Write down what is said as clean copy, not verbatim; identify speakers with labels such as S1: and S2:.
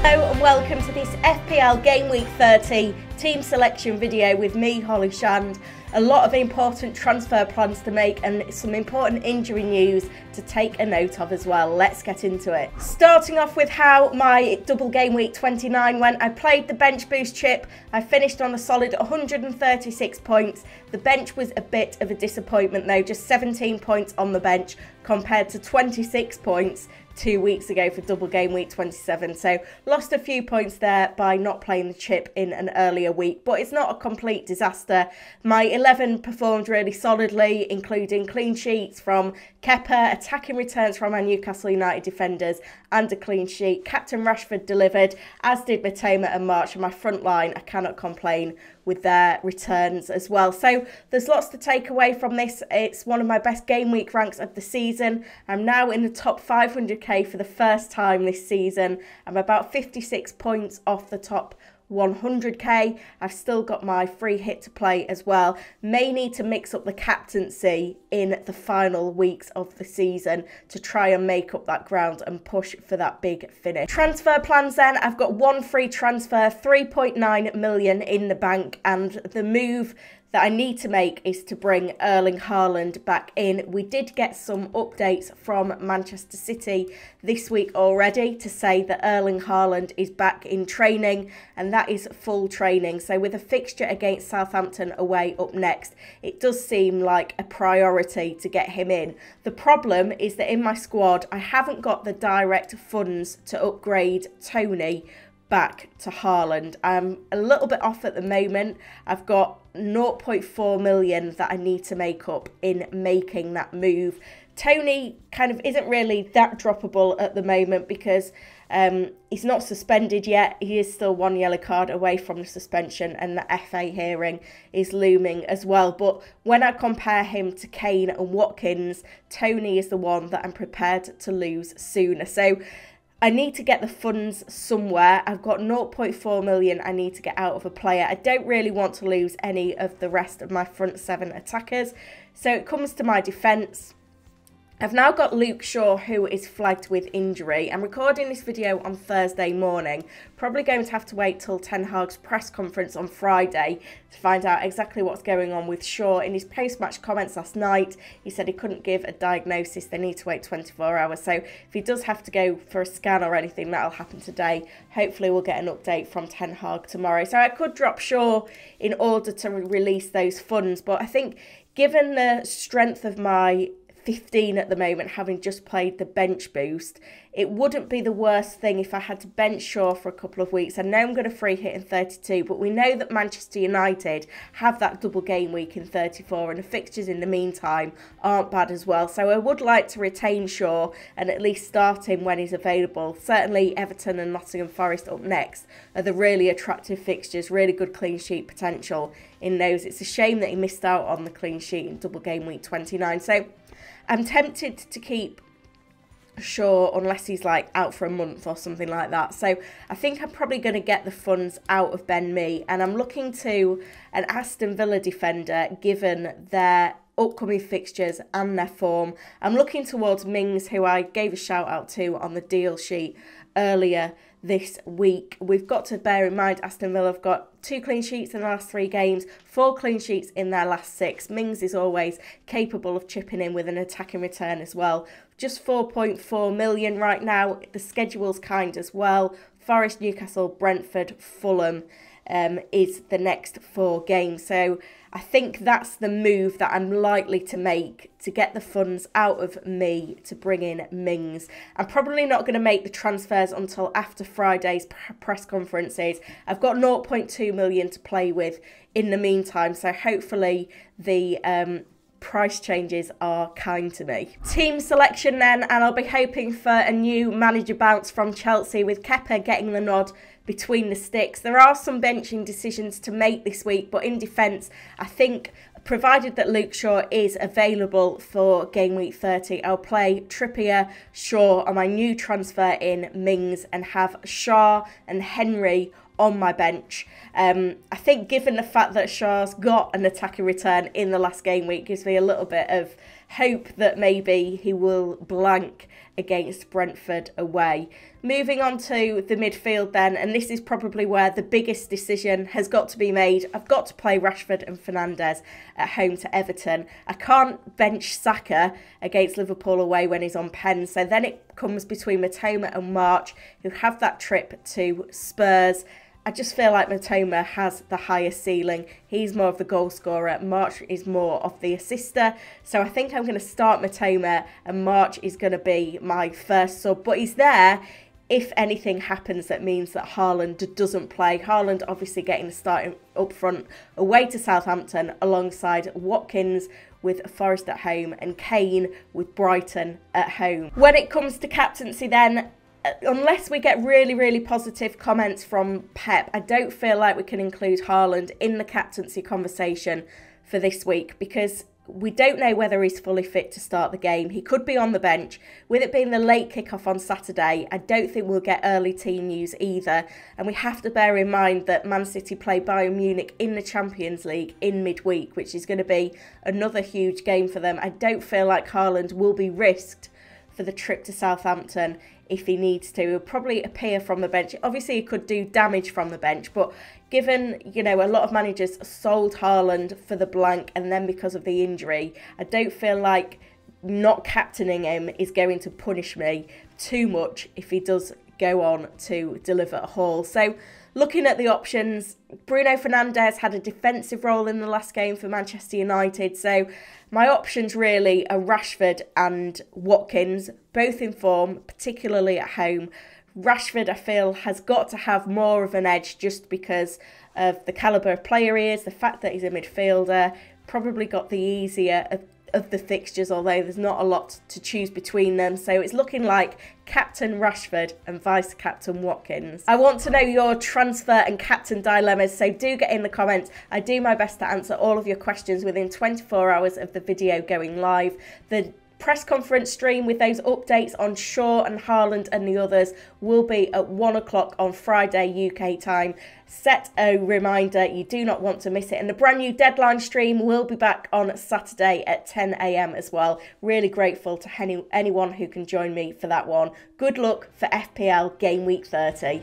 S1: Hello and welcome to this FPL Gameweek 30 team selection video with me, Holly Shand. A lot of important transfer plans to make and some important injury news to take a note of as well. Let's get into it. Starting off with how my double game week 29 went. I played the bench boost chip. I finished on a solid 136 points. The bench was a bit of a disappointment though, just 17 points on the bench compared to 26 points 2 weeks ago for double game week 27. So lost a few points there by not playing the chip in an earlier week, but it's not a complete disaster. My 11 performed really solidly, including clean sheets from Kepa, attacking returns from our Newcastle United defenders and a clean sheet. Captain Rashford delivered, as did Matoma and March, and my front line, I cannot complain with their returns as well. So there's lots to take away from this. It's one of my best game week ranks of the season. I'm now in the top 500k for the first time this season. I'm about 56 points off the top 100k. I've still got my free hit to play as well. May need to mix up the captaincy in the final weeks of the season to try and make up that ground and push for that big finish. Transfer plans then. I've got one free transfer, 3.9 million in the bank, and the move that I need to make is to bring Erling Haaland back in. We did get some updates from Manchester City this week already to say that Erling Haaland is back in training, and that is full training. So with a fixture against Southampton away up next, it does seem like a priority to get him in. The problem is that in my squad, I haven't got the direct funds to upgrade Tony back to Haaland. I'm a little bit off at the moment. I've got 0.4 million that I need to make up in making that move. Tony kind of isn't really that droppable at the moment because he's not suspended yet. He is still one yellow card away from the suspension, and the FA hearing is looming as well. But when I compare him to Kane and Watkins, Tony is the one that I'm prepared to lose sooner. So I need to get the funds somewhere. I've got 0.4 million I need to get out of a player. I don't really want to lose any of the rest of my front seven attackers. So it comes to my defence. I've now got Luke Shaw, who is flagged with injury. I'm recording this video on Thursday morning. Probably going to have to wait till Ten Hag's press conference on Friday to find out exactly what's going on with Shaw. In his post-match comments last night, he said he couldn't give a diagnosis. They need to wait 24 hours. So if he does have to go for a scan or anything, that'll happen today. Hopefully we'll get an update from Ten Hag tomorrow. So I could drop Shaw in order to release those funds. But I think given the strength of my 15 at the moment, having just played the bench boost, it wouldn't be the worst thing if I had to bench Shaw for a couple of weeks. I know I'm going to free hit in 32, but we know that Manchester United have that double game week in 34, and the fixtures in the meantime aren't bad as well. So I would like to retain Shaw and at least start him when he's available. Certainly Everton and Nottingham Forest up next are the really attractive fixtures, really good clean sheet potential in those. It's a shame that he missed out on the clean sheet in double game week 29. So I'm tempted to keep Shaw unless he's like out for a month or something like that. So I think I'm probably going to get the funds out of Ben Mee, and I'm looking to an Aston Villa defender given their upcoming fixtures and their form. I'm looking towards Mings, who I gave a shout out to on the deal sheet earlier this week. We've got to bear in mind Aston Villa have got 2 clean sheets in the last 3 games, 4 clean sheets in their last 6. Mings is always capable of chipping in with an attacking return as well. Just 4.4 million right now. The schedule's kind as well. Forest, Newcastle, Brentford, Fulham is the next 4 games. So I think that's the move that I'm likely to make to get the funds out of me to bring in Mings. I'm probably not going to make the transfers until after Friday's press conferences. I've got 0.2 million to play with in the meantime, so hopefully the price changes are kind to me. Team selection then, and I'll be hoping for a new manager bounce from Chelsea with Kepa getting the nod between the sticks. There are some benching decisions to make this week, but in defence, I think provided that Luke Shaw is available for game week 30, I'll play Trippier, Shaw on my new transfer in Mings and have Shaw and Henry on my bench. I think given the fact that Shaw's got an attacking return in the last game week gives me a little bit of hope that maybe he will blank against Brentford away. Moving on to the midfield then, and this is probably where the biggest decision has got to be made. I've got to play Rashford and Fernandes at home to Everton. I can't bench Saka against Liverpool away when he's on pen, so then it comes between Matoma and March, who have that trip to Spurs. I just feel like Matoma has the higher ceiling. He's more of the goal scorer. March is more of the assister. So I think I'm going to start Matoma and March is going to be my first sub. But he's there if anything happens that means that Haaland doesn't play. Haaland obviously getting the start up front away to Southampton alongside Watkins with Forest at home and Kane with Brighton at home. When it comes to captaincy then, unless we get really positive comments from Pep, I don't feel like we can include Haaland in the captaincy conversation for this week because we don't know whether he's fully fit to start the game. He could be on the bench. With it being the late kickoff on Saturday, I don't think we'll get early team news either. And we have to bear in mind that Man City play Bayern Munich in the Champions League in midweek, which is going to be another huge game for them. I don't feel like Haaland will be risked for the trip to Southampton if he needs to. He'll probably appear from the bench. Obviously, he could do damage from the bench, but given, you know, a lot of managers sold Haaland for the blank and then because of the injury, I don't feel like not captaining him is going to punish me too much if he does go on to deliver a haul. So looking at the options, Bruno Fernandes had a defensive role in the last game for Manchester United. So my options really are Rashford and Watkins, both in form, particularly at home. Rashford, I feel, has got to have more of an edge just because of the calibre of player he is, the fact that he's a midfielder, probably got the easier of the fixtures, although there's not a lot to choose between them. So it's looking like Captain Rashford and Vice Captain Watkins. I want to know your transfer and captain dilemmas, so do get in the comments. I do my best to answer all of your questions within 24 hours of the video going live. The press conference stream with those updates on Shaw and Haaland and the others will be at 1 o'clock on Friday UK time. Set a reminder, you do not want to miss it. And the brand new deadline stream will be back on Saturday at 10 AM as well. Really grateful to anyone who can join me for that one. Good luck for FPL Game Week 30.